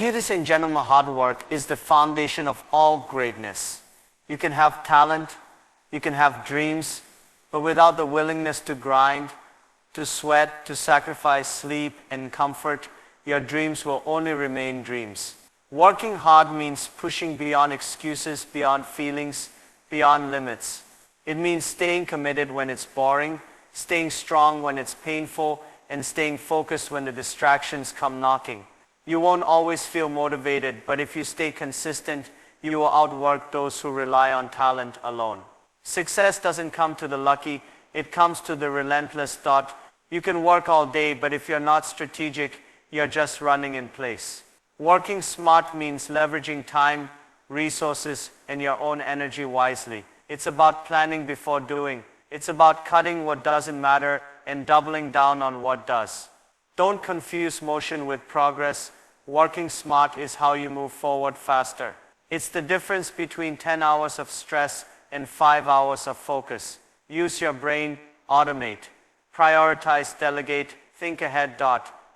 Ladies and gentlemen, hard work is the foundation of all greatness. You can have talent, you can have dreams, but without the willingness to grind, to sweat, to sacrifice sleep and comfort, your dreams will only remain dreams. Working hard means pushing beyond excuses, beyond feelings, beyond limits. It means staying committed when it's boring, staying strong when it's painful, and staying focused when the distractions come knocking. You won't always feel motivated, but if you stay consistent, you will outwork those who rely on talent alone. Success doesn't come to the lucky, it comes to the relentless thought. You can work all day, but if you're not strategic, you're just running in place. Working smart means leveraging time, resources, and your own energy wisely. It's about planning before doing. It's about cutting what doesn't matter and doubling down on what does. Don't confuse motion with progress. Working smart is how you move forward faster. It's the difference between 10 hours of stress and 5 hours of focus. Use your brain, automate, prioritize, delegate, think ahead.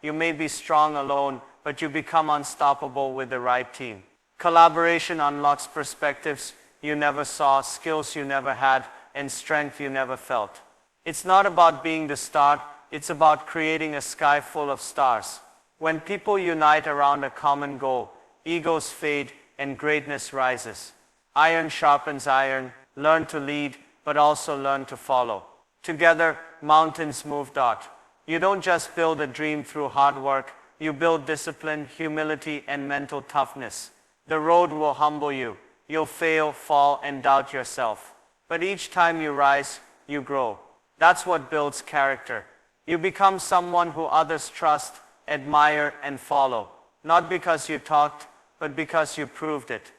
You may be strong alone, but you become unstoppable with the right team. Collaboration unlocks perspectives you never saw, skills you never had, and strength you never felt. It's not about being the star, it's about creating a sky full of stars. When people unite around a common goal, egos fade and greatness rises. Iron sharpens iron. Learn to lead, but also learn to follow. Together, mountains move. You don't just build a dream through hard work, you build discipline, humility, and mental toughness. The road will humble you. You'll fail, fall, and doubt yourself. But each time you rise, you grow. That's what builds character. You become someone who others trust, admire, and follow. Not because you talked, but because you proved it.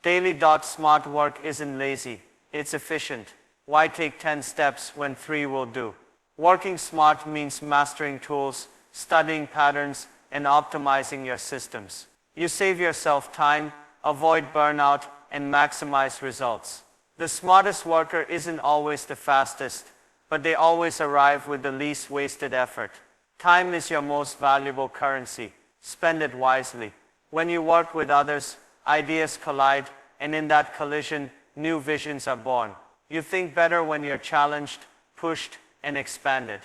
Daily. Smart work isn't lazy, it's efficient. Why take 10 steps when 3 will do? Working smart means mastering tools, studying patterns, and optimizing your systems. You save yourself time, avoid burnout, and maximize results. The smartest worker isn't always the fastest, but they always arrive with the least wasted effort. Time is your most valuable currency. Spend it wisely. When you work with others, ideas collide, and in that collision, new visions are born. You think better when you're challenged, pushed, and expanded.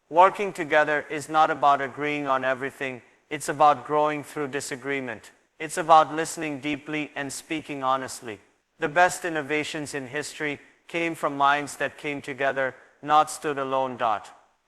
Working together is not about agreeing on everything, it's about growing through disagreement. It's about listening deeply and speaking honestly. The best innovations in history came from minds that came together, not stood alone.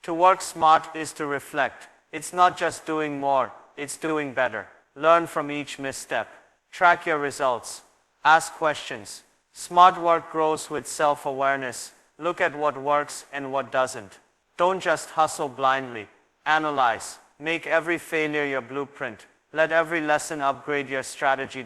To work smart is to reflect. It's not just doing more, it's doing better. Learn from each misstep. Track your results. Ask questions. Smart work grows with self-awareness. Look at what works and what doesn't. Don't just hustle blindly. Analyze. Make every failure your blueprint. Let every lesson upgrade your strategy.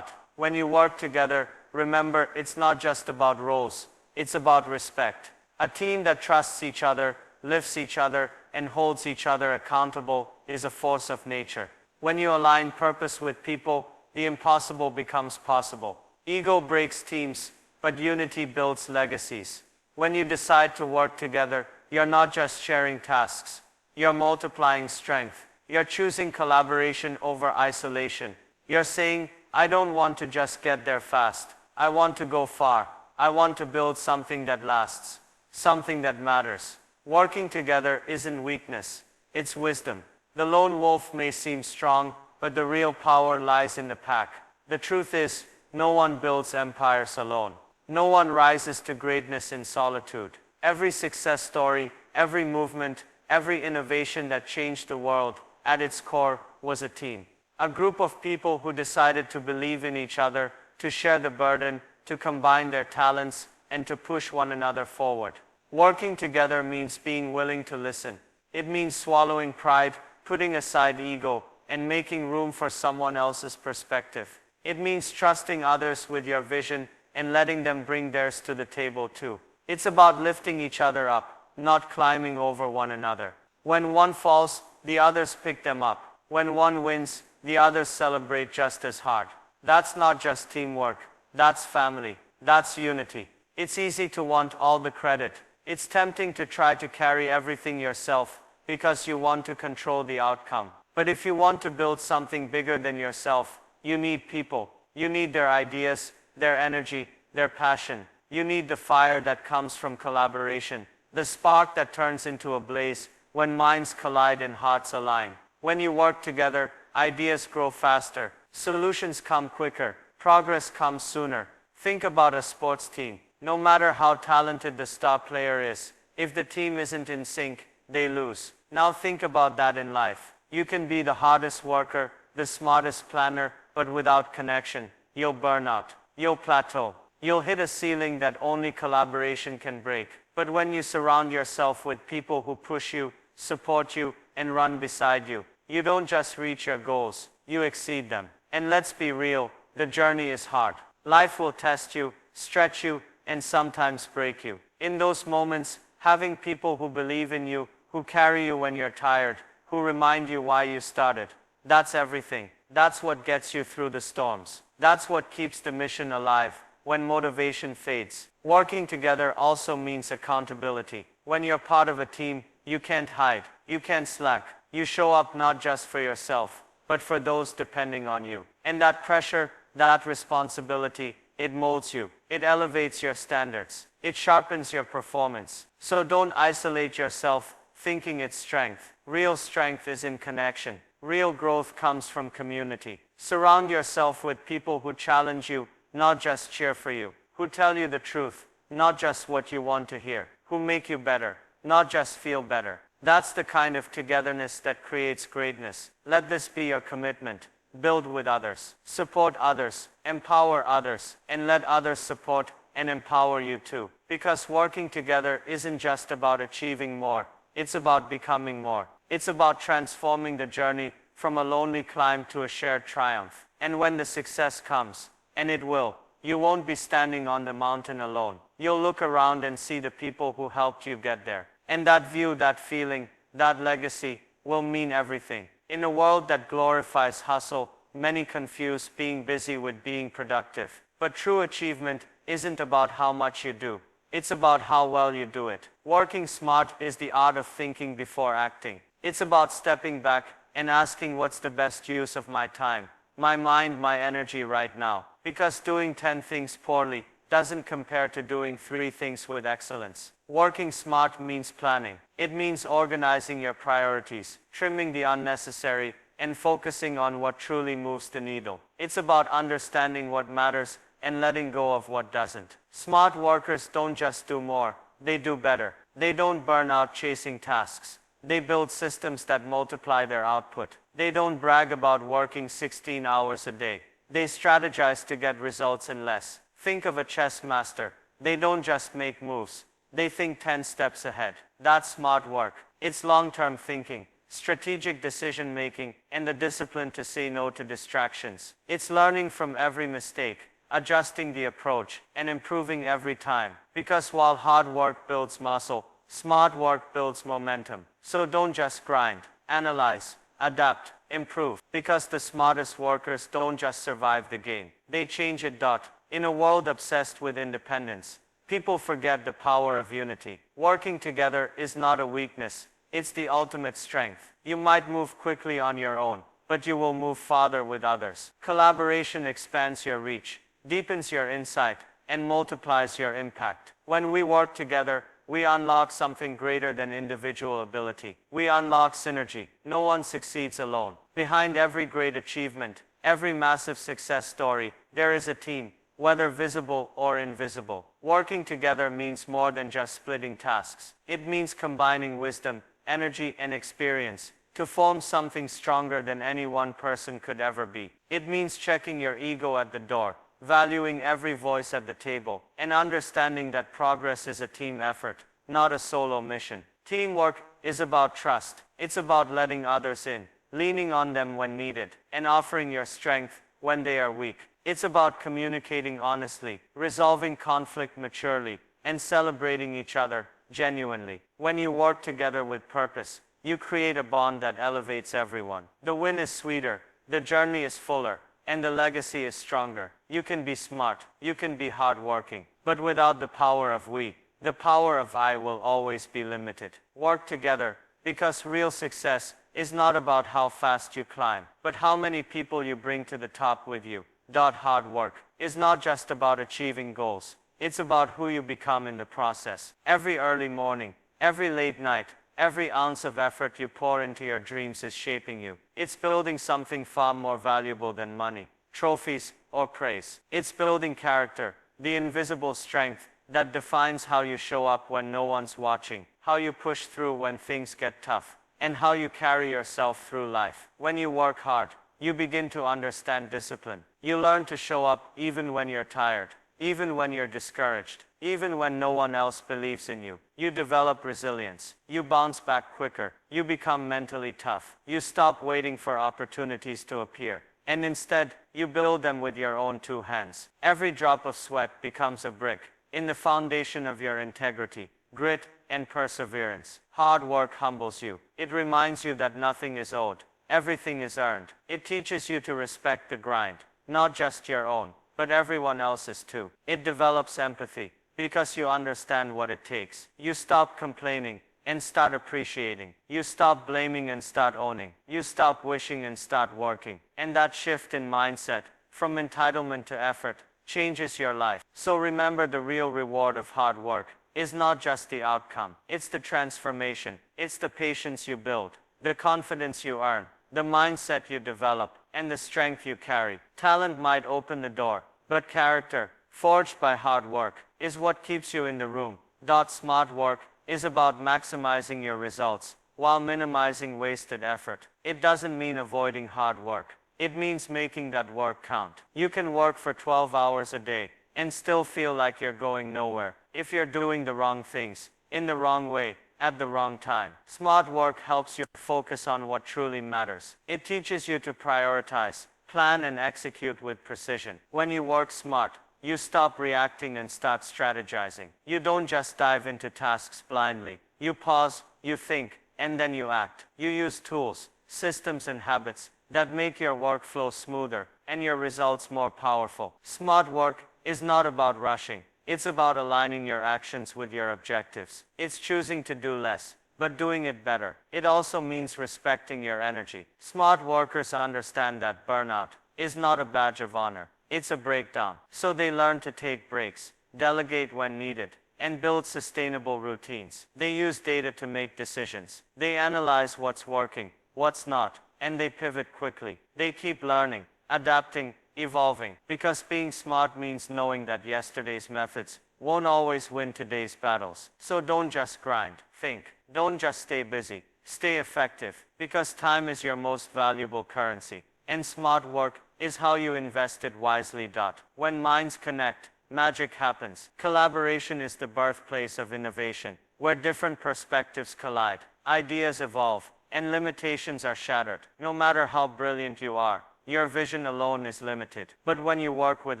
When you work together, remember it's not just about roles, it's about respect. A team that trusts each other, lifts each other, and holds each other accountable is a force of nature. When you align purpose with people, the impossible becomes possible. Ego breaks teams, but unity builds legacies. When you decide to work together, you're not just sharing tasks, you're multiplying strength. You're choosing collaboration over isolation. You're saying, I don't want to just get there fast. I want to go far. I want to build something that lasts, something that matters. Working together isn't weakness, it's wisdom. The lone wolf may seem strong, but the real power lies in the pack. The truth is, no one builds empires alone. No one rises to greatness in solitude. Every success story, every movement, every innovation that changed the world, at its core, was a team. A group of people who decided to believe in each other, to share the burden, to combine their talents, and to push one another forward. Working together means being willing to listen. It means swallowing pride, putting aside ego, and making room for someone else's perspective. It means trusting others with your vision and letting them bring theirs to the table too. It's about lifting each other up, not climbing over one another. When one falls, the others pick them up. When one wins, the others celebrate just as hard. That's not just teamwork, that's family, that's unity. It's easy to want all the credit. It's tempting to try to carry everything yourself because you want to control the outcome. But if you want to build something bigger than yourself, You need people. You need their ideas, their energy, their passion. You need the fire that comes from collaboration, the spark that turns into a blaze when minds collide and hearts align. When you work together, ideas grow faster, solutions come quicker, progress comes sooner. Think about a sports team. No matter how talented the star player is, if the team isn't in sync, they lose. Now think about that in life. You can be the hardest worker, the smartest planner, but without connection, you'll burn out. You'll plateau. You'll hit a ceiling that only collaboration can break. But when you surround yourself with people who push you, support you, and run beside you, you don't just reach your goals, you exceed them. And let's be real, the journey is hard. Life will test you, stretch you, and sometimes break you. In those moments, having people who believe in you, who carry you when you're tired, who remind you why you started, that's everything. That's what gets you through the storms. That's what keeps the mission alive when motivation fades. Working together also means accountability. When you're part of a team, you can't hide, you can't slack. You show up not just for yourself, but for those depending on you. And that pressure, that responsibility, it molds you. It elevates your standards. It sharpens your performance. So don't isolate yourself thinking it's strength. Real strength is in connection. Real growth comes from community. Surround yourself with people who challenge you, not just cheer for you. Who tell you the truth, not just what you want to hear. Who make you better, not just feel better. That's the kind of togetherness that creates greatness. Let this be your commitment. Build with others, support others, empower others, and let others support and empower you too. Because working together isn't just about achieving more, it's about becoming more. It's about transforming the journey from a lonely climb to a shared triumph. And when the success comes, and it will, you won't be standing on the mountain alone. You'll look around and see the people who helped you get there. And that view, that feeling, that legacy will mean everything. In a world that glorifies hustle, many confuse being busy with being productive. But true achievement isn't about how much you do. It's about how well you do it. Working smart is the art of thinking before acting. It's about stepping back and asking what's the best use of my time, my mind, my energy right now. Because doing 10 things poorly doesn't compare to doing 3 things with excellence. Working smart means planning. It means organizing your priorities, trimming the unnecessary, and focusing on what truly moves the needle. It's about understanding what matters and letting go of what doesn't. Smart workers don't just do more, they do better. They don't burn out chasing tasks. They build systems that multiply their output. They don't brag about working 16 hours a day. They strategize to get results in less. Think of a chess master. They don't just make moves. They think 10 steps ahead. That's smart work. It's long-term thinking, strategic decision-making, and the discipline to say no to distractions. It's learning from every mistake, adjusting the approach, and improving every time. Because while hard work builds muscle, smart work builds momentum. So don't just grind. Analyze, adapt, improve. Because the smartest workers don't just survive the game. They change it. In a world obsessed with independence, people forget the power of unity. Working together is not a weakness, it's the ultimate strength. You might move quickly on your own, but you will move farther with others. Collaboration expands your reach, deepens your insight, and multiplies your impact. When we work together, we unlock something greater than individual ability. We unlock synergy. No one succeeds alone. Behind every great achievement, every massive success story, there is a team. Whether visible or invisible. Working together means more than just splitting tasks. It means combining wisdom, energy, and experience to form something stronger than any one person could ever be. It means checking your ego at the door, valuing every voice at the table, and understanding that progress is a team effort, not a solo mission. Teamwork is about trust. It's about letting others in, leaning on them when needed, and offering your strength when they are weak. It's about communicating honestly, resolving conflict maturely, and celebrating each other genuinely. When you work together with purpose, you create a bond that elevates everyone. The win is sweeter, the journey is fuller, and the legacy is stronger. You can be smart, you can be hardworking, but without the power of we, the power of I will always be limited. Work together, because real success is not about how fast you climb, but how many people you bring to the top with you. Hard work is not just about achieving goals. It's about who you become in the process. Every early morning, every late night, every ounce of effort you pour into your dreams is shaping you. It's building something far more valuable than money, trophies, or praise. It's building character, the invisible strength that defines how you show up when no one's watching, how you push through when things get tough, and how you carry yourself through life. When you work hard, you begin to understand discipline. You learn to show up even when you're tired, even when you're discouraged, even when no one else believes in you. You develop resilience. You bounce back quicker. You become mentally tough. You stop waiting for opportunities to appear, and instead, you build them with your own two hands. Every drop of sweat becomes a brick in the foundation of your integrity, grit, and perseverance. Hard work humbles you. It reminds you that nothing is owed. Everything is earned. It teaches you to respect the grind, not just your own, but everyone else's too. It develops empathy, because you understand what it takes. You stop complaining and start appreciating. You stop blaming and start owning. You stop wishing and start working. And that shift in mindset, from entitlement to effort, changes your life. So remember, the real reward of hard work is not just the outcome. It's the transformation. It's the patience you build, the confidence you earn, the mindset you develop, and the strength you carry. Talent might open the door, but character, forged by hard work, is what keeps you in the room. Smart work is about maximizing your results while minimizing wasted effort. It doesn't mean avoiding hard work. It means making that work count. You can work for 12 hours a day and still feel like you're going nowhere if you're doing the wrong things, in the wrong way, at the wrong time. Smart work helps you focus on what truly matters. It teaches you to prioritize, plan, and execute with precision. When you work smart, you stop reacting and start strategizing. You don't just dive into tasks blindly. You pause, you think, and then you act. You use tools, systems, and habits that make your workflow smoother and your results more powerful. Smart work is not about rushing. It's about aligning your actions with your objectives. It's choosing to do less, but doing it better. It also means respecting your energy. Smart workers understand that burnout is not a badge of honor. It's a breakdown. So they learn to take breaks, delegate when needed, and build sustainable routines. They use data to make decisions. They analyze what's working, what's not, and they pivot quickly. They keep learning, adapting, evolving, because being smart means knowing that yesterday's methods won't always win today's battles. So don't just grind, think. Don't just stay busy, stay effective, because time is your most valuable currency, and smart work is how you invest it wisely. When minds connect, magic happens. Collaboration is the birthplace of innovation, where different perspectives collide, ideas evolve, and limitations are shattered. No matter how brilliant you are, your vision alone is limited. But when you work with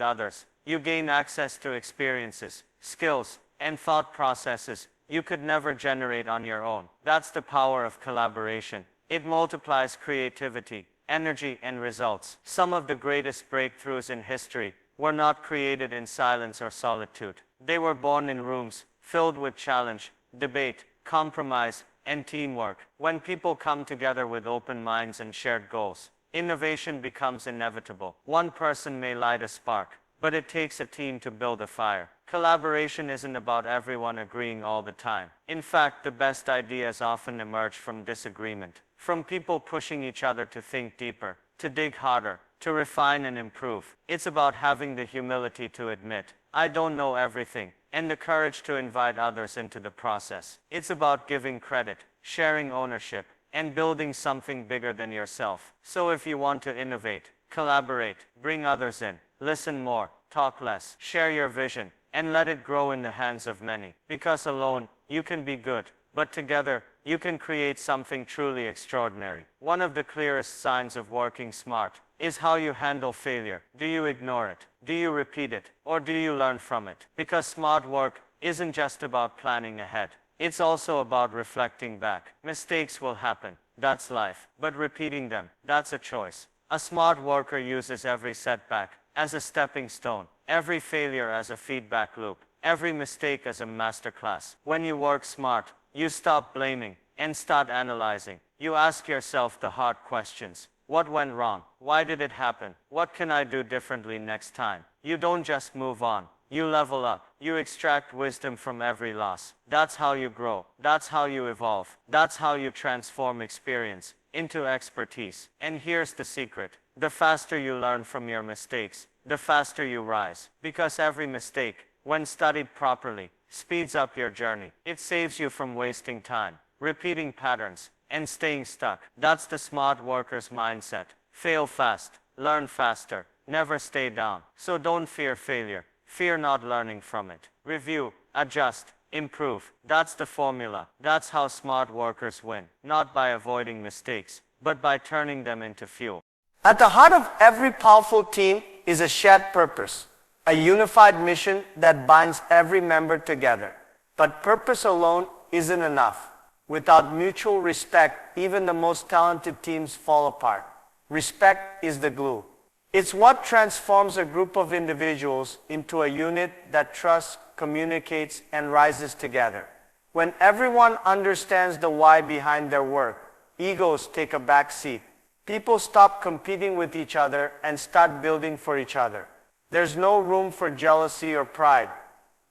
others, you gain access to experiences, skills, and thought processes you could never generate on your own. That's the power of collaboration. It multiplies creativity, energy, and results. Some of the greatest breakthroughs in history were not created in silence or solitude. They were born in rooms filled with challenge, debate, compromise, and teamwork. When people come together with open minds and shared goals, innovation becomes inevitable. One person may light a spark, but it takes a team to build a fire. Collaboration isn't about everyone agreeing all the time. In fact, the best ideas often emerge from disagreement, from people pushing each other to think deeper, to dig harder, to refine and improve. It's about having the humility to admit, I don't know everything, and the courage to invite others into the process. It's about giving credit, sharing ownership, and building something bigger than yourself. So if you want to innovate, collaborate, bring others in, listen more, talk less, share your vision, and let it grow in the hands of many. Because alone, you can be good, but together, you can create something truly extraordinary. One of the clearest signs of working smart is how you handle failure. Do you ignore it? Do you repeat it? Or do you learn from it? Because smart work isn't just about planning ahead. It's also about reflecting back. Mistakes will happen. That's life. But repeating them, that's a choice. A smart worker uses every setback as a stepping stone, every failure as a feedback loop, every mistake as a masterclass. When you work smart, you stop blaming and start analyzing. You ask yourself the hard questions. What went wrong? Why did it happen? What can I do differently next time? You don't just move on. You level up. You extract wisdom from every loss. That's how you grow. That's how you evolve. That's how you transform experience into expertise. And here's the secret. The faster you learn from your mistakes, the faster you rise. Because every mistake, when studied properly, speeds up your journey. It saves you from wasting time, repeating patterns, and staying stuck. That's the smart worker's mindset. Fail fast, learn faster, never stay down. So don't fear failure. Fear not learning from it. Review, adjust, improve. That's the formula. That's how smart workers win. Not by avoiding mistakes, but by turning them into fuel. At the heart of every powerful team is a shared purpose, a unified mission that binds every member together. But purpose alone isn't enough. Without mutual respect, even the most talented teams fall apart. Respect is the glue. It's what transforms a group of individuals into a unit that trusts, communicates, and rises together. When everyone understands the why behind their work, egos take a back seat. People stop competing with each other and start building for each other. There's no room for jealousy or pride.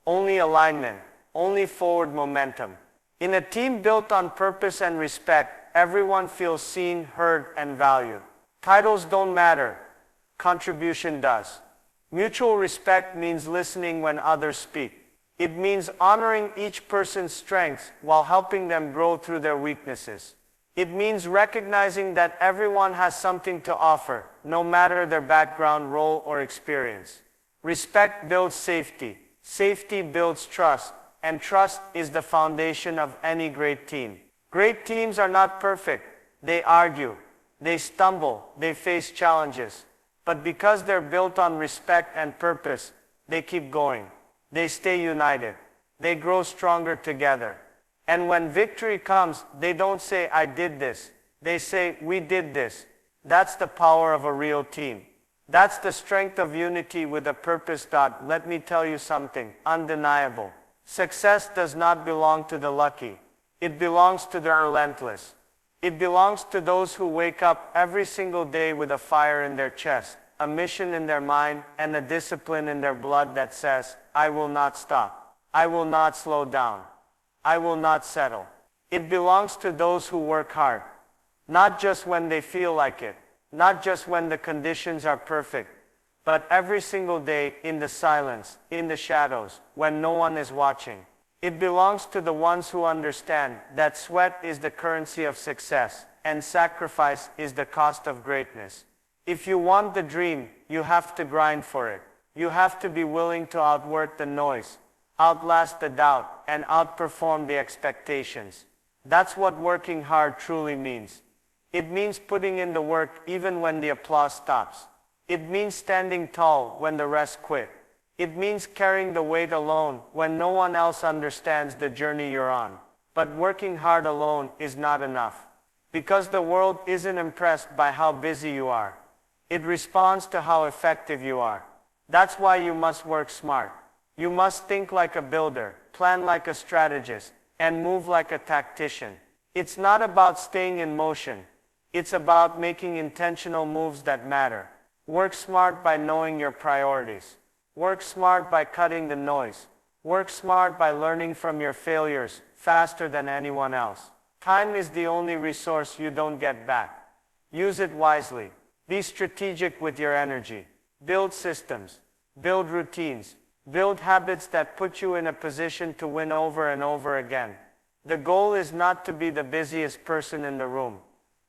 Only alignment, only forward momentum. In a team built on purpose and respect, everyone feels seen, heard, and valued. Titles don't matter. Contribution does. Mutual respect means listening when others speak. It means honoring each person's strengths while helping them grow through their weaknesses. It means recognizing that everyone has something to offer, no matter their background, role, or experience. Respect builds safety. Safety builds trust. And trust is the foundation of any great team. Great teams are not perfect. They argue. They stumble. They face challenges. But because they're built on respect and purpose, they keep going. They stay united. They grow stronger together. And when victory comes, they don't say, "I did this." They say, "We did this." That's the power of a real team. That's the strength of unity with a purpose. Let me tell you something undeniable. Success does not belong to the lucky. It belongs to the relentless. It belongs to those who wake up every single day with a fire in their chest, a mission in their mind, and a discipline in their blood that says, "I will not stop. I will not slow down. I will not settle." It belongs to those who work hard, not just when they feel like it, not just when the conditions are perfect, but every single day in the silence, in the shadows, when no one is watching. It belongs to the ones who understand that sweat is the currency of success, and sacrifice is the cost of greatness. If you want the dream, you have to grind for it. You have to be willing to outwork the noise, outlast the doubt, and outperform the expectations. That's what working hard truly means. It means putting in the work even when the applause stops. It means standing tall when the rest quit. It means carrying the weight alone when no one else understands the journey you're on. But working hard alone is not enough. Because the world isn't impressed by how busy you are. It responds to how effective you are. That's why you must work smart. You must think like a builder, plan like a strategist, and move like a tactician. It's not about staying in motion. It's about making intentional moves that matter. Work smart by knowing your priorities. Work smart by cutting the noise. Work smart by learning from your failures faster than anyone else. Time is the only resource you don't get back. Use it wisely. Be strategic with your energy. Build systems. Build routines. Build habits that put you in a position to win over and over again. The goal is not to be the busiest person in the room.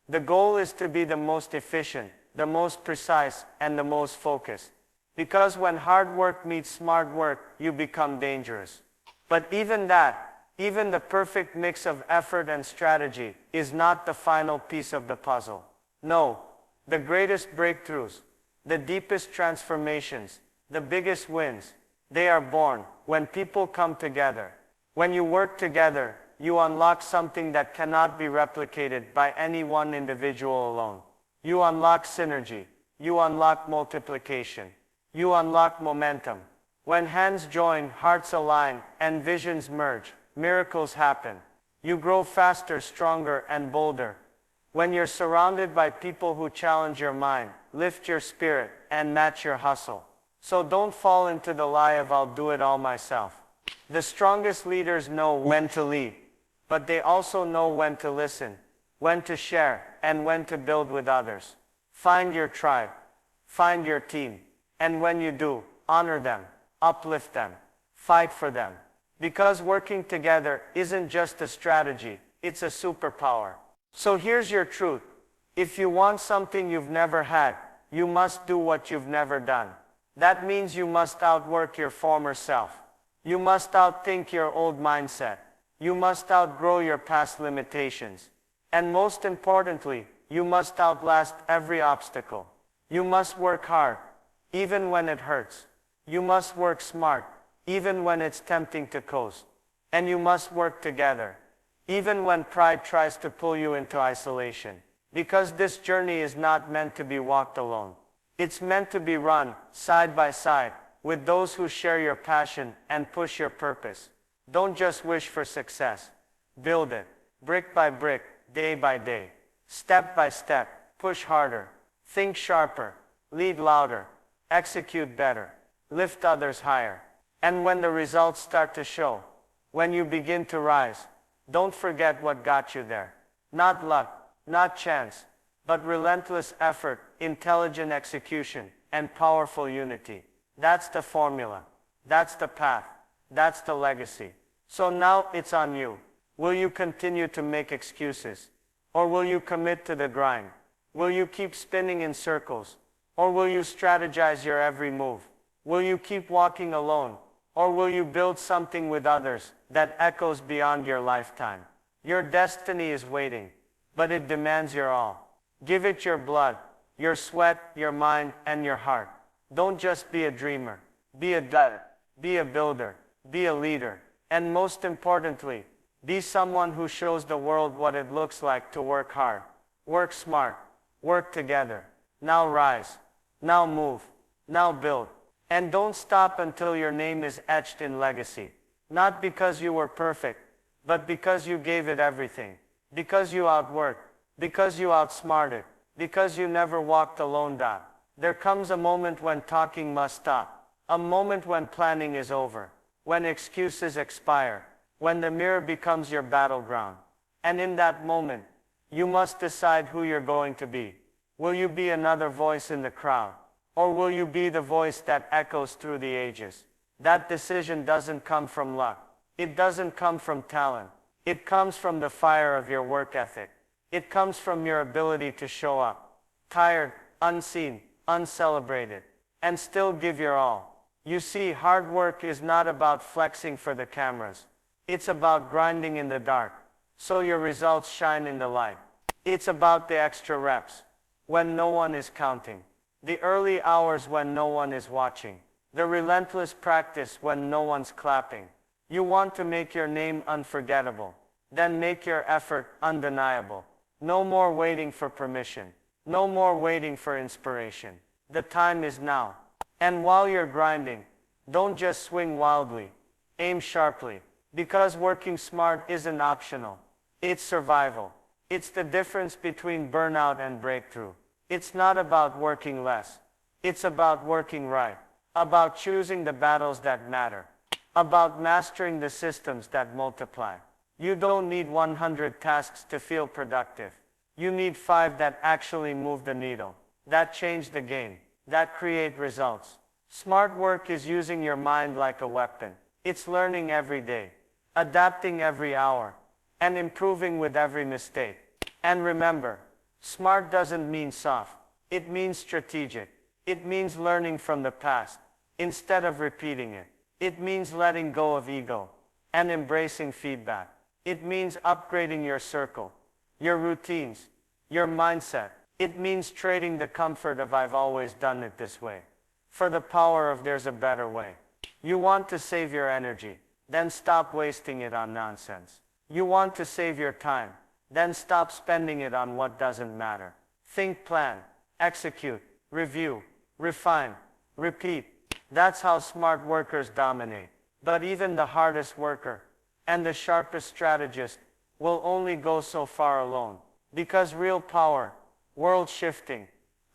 The goal is to be the most efficient, the most precise, and the most focused. Because when hard work meets smart work, you become dangerous. But even the perfect mix of effort and strategy, is not the final piece of the puzzle. No, the greatest breakthroughs, the deepest transformations, the biggest wins, they are born when people come together. When you work together, you unlock something that cannot be replicated by any one individual alone. You unlock synergy. You unlock multiplication. You unlock momentum. When hands join, hearts align, and visions merge, miracles happen. You grow faster, stronger, and bolder. When you're surrounded by people who challenge your mind, lift your spirit, and match your hustle. So don't fall into the lie of I'll do it all myself. The strongest leaders know when to lead, but they also know when to listen, when to share, and when to build with others. Find your tribe, find your team, and when you do, honor them, uplift them, fight for them. Because working together isn't just a strategy, it's a superpower. So here's your truth. If you want something you've never had, you must do what you've never done. That means you must outwork your former self. You must outthink your old mindset. You must outgrow your past limitations. And most importantly, you must outlast every obstacle. You must work hard, even when it hurts. You must work smart, even when it's tempting to coast. And you must work together, even when pride tries to pull you into isolation. Because this journey is not meant to be walked alone. It's meant to be run, side by side, with those who share your passion and push your purpose. Don't just wish for success. Build it, brick by brick, day by day. Step by step, push harder, think sharper, lead louder, execute better, lift others higher. And when the results start to show, when you begin to rise, don't forget what got you there. Not luck, not chance, but relentless effort, intelligent execution, and powerful unity. That's the formula. That's the path. That's the legacy. So now it's on you. Will you continue to make excuses? Or will you commit to the grind? Will you keep spinning in circles? Or will you strategize your every move? Will you keep walking alone? Or will you build something with others that echoes beyond your lifetime? Your destiny is waiting, but it demands your all. Give it your blood, your sweat, your mind, and your heart. Don't just be a dreamer. Be a doer. Be a builder. Be a leader. And most importantly, be someone who shows the world what it looks like to work hard, work smart, work together. Now rise. Now move. Now build. And don't stop until your name is etched in legacy. Not because you were perfect, but because you gave it everything. Because you outworked. Because you outsmarted. Because you never walked alone. There comes a moment when talking must stop. A moment when planning is over. When excuses expire. When the mirror becomes your battleground. And in that moment, you must decide who you're going to be. Will you be another voice in the crowd? Or will you be the voice that echoes through the ages? That decision doesn't come from luck. It doesn't come from talent. It comes from the fire of your work ethic. It comes from your ability to show up, tired, unseen, uncelebrated, and still give your all. You see, hard work is not about flexing for the cameras. It's about grinding in the dark, so your results shine in the light. It's about the extra reps, when no one is counting. The early hours when no one is watching. The relentless practice when no one's clapping. You want to make your name unforgettable. Then make your effort undeniable. No more waiting for permission. No more waiting for inspiration. The time is now. And while you're grinding, don't just swing wildly. Aim sharply. Because working smart isn't optional. It's survival. It's the difference between burnout and breakthrough. It's not about working less. It's about working right. About choosing the battles that matter. About mastering the systems that multiply. You don't need 100 tasks to feel productive. You need 5 that actually move the needle. That change the game. That create results. Smart work is using your mind like a weapon. It's learning every day. Adapting every hour. And improving with every mistake. And remember, smart doesn't mean soft. It means strategic. It means learning from the past, instead of repeating it. It means letting go of ego, and embracing feedback. It means upgrading your circle, your routines, your mindset. It means trading the comfort of I've always done it this way, for the power of there's a better way. You want to save your energy, then stop wasting it on nonsense. You want to save your time, then stop spending it on what doesn't matter. Think, plan, execute, review, refine, repeat. That's how smart workers dominate. But even the hardest worker and the sharpest strategist will only go so far alone. Because real power, world-shifting,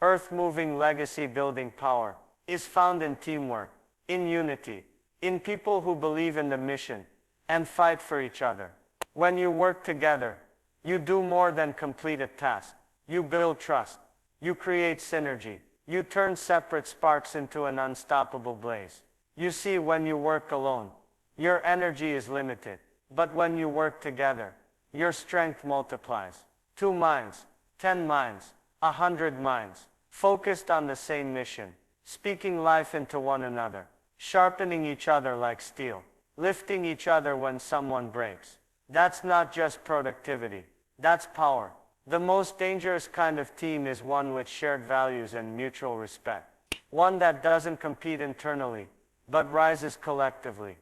earth-moving legacy-building power, is found in teamwork, in unity, in people who believe in the mission and fight for each other. When you work together, you do more than complete a task. You build trust. You create synergy. You turn separate sparks into an unstoppable blaze. You see, when you work alone, your energy is limited. But when you work together, your strength multiplies. 2 minds, 10 minds, 100 minds, focused on the same mission, speaking life into one another, sharpening each other like steel, lifting each other when someone breaks. That's not just productivity, that's power. The most dangerous kind of team is one with shared values and mutual respect. One that doesn't compete internally, but rises collectively.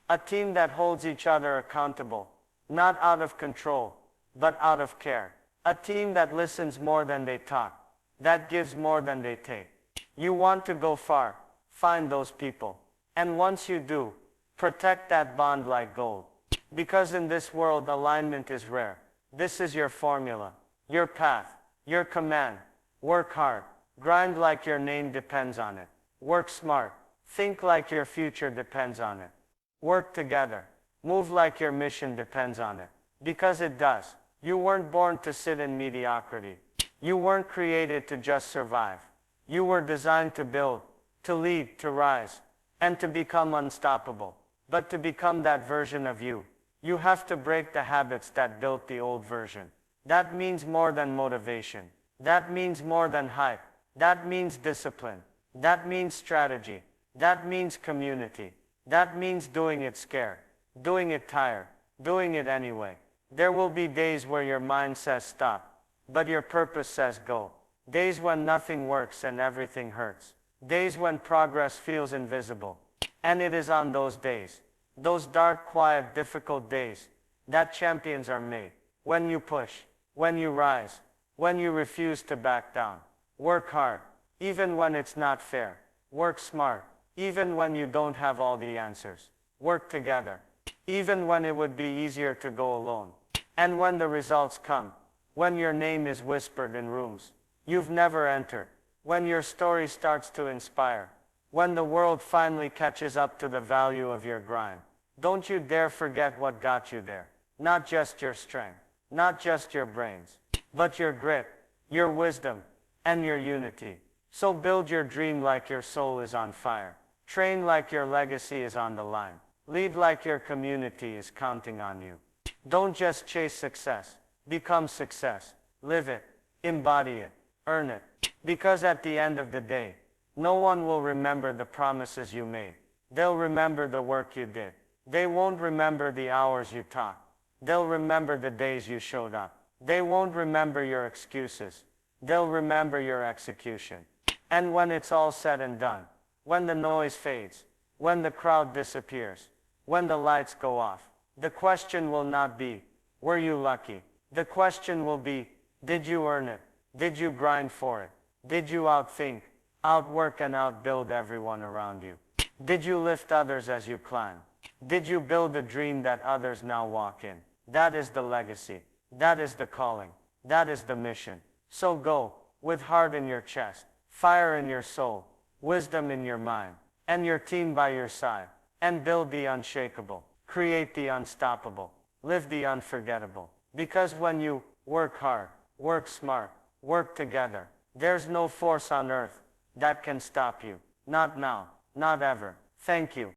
A team that holds each other accountable, not out of control, but out of care. A team that listens more than they talk, that gives more than they take. You want to go far, find those people. And once you do, protect that bond like gold. Because in this world, alignment is rare. This is your formula, your path, your command. Work hard, grind like your name depends on it. Work smart, think like your future depends on it. Work together, move like your mission depends on it. Because it does. You weren't born to sit in mediocrity. You weren't created to just survive. You were designed to build, to lead, to rise, and to become unstoppable. But to become that version of you, you have to break the habits that built the old version. That means more than motivation. That means more than hype. That means discipline. That means strategy. That means community. That means doing it scared, doing it tired, doing it anyway. There will be days where your mind says stop, but your purpose says go. Days when nothing works and everything hurts. Days when progress feels invisible. And it is on those days, those dark, quiet, difficult days, that champions are made. When you push, when you rise, when you refuse to back down. Work hard, even when it's not fair. Work smart, even when you don't have all the answers. Work together, even when it would be easier to go alone. And when the results come, when your name is whispered in rooms you've never entered, when your story starts to inspire, when the world finally catches up to the value of your grind, don't you dare forget what got you there. Not just your strength, not just your brains, but your grit, your wisdom, and your unity. So build your dream like your soul is on fire. Train like your legacy is on the line. Lead like your community is counting on you. Don't just chase success. Become success. Live it. Embody it. Earn it. Because at the end of the day, no one will remember the promises you made. They'll remember the work you did. They won't remember the hours you talked. They'll remember the days you showed up. They won't remember your excuses. They'll remember your execution. And when it's all said and done, when the noise fades, when the crowd disappears, when the lights go off, the question will not be, were you lucky? The question will be, did you earn it? Did you grind for it? Did you outthink, outwork and outbuild everyone around you? Did you lift others as you climb? Did you build a dream that others now walk in? That is the legacy. That is the calling. That is the mission. So go, with heart in your chest, fire in your soul, wisdom in your mind, and your team by your side, and build the unshakable, create the unstoppable, live the unforgettable. Because when you work hard, work smart, work together, there's no force on earth that can stop you. Not now, not ever. Thank you.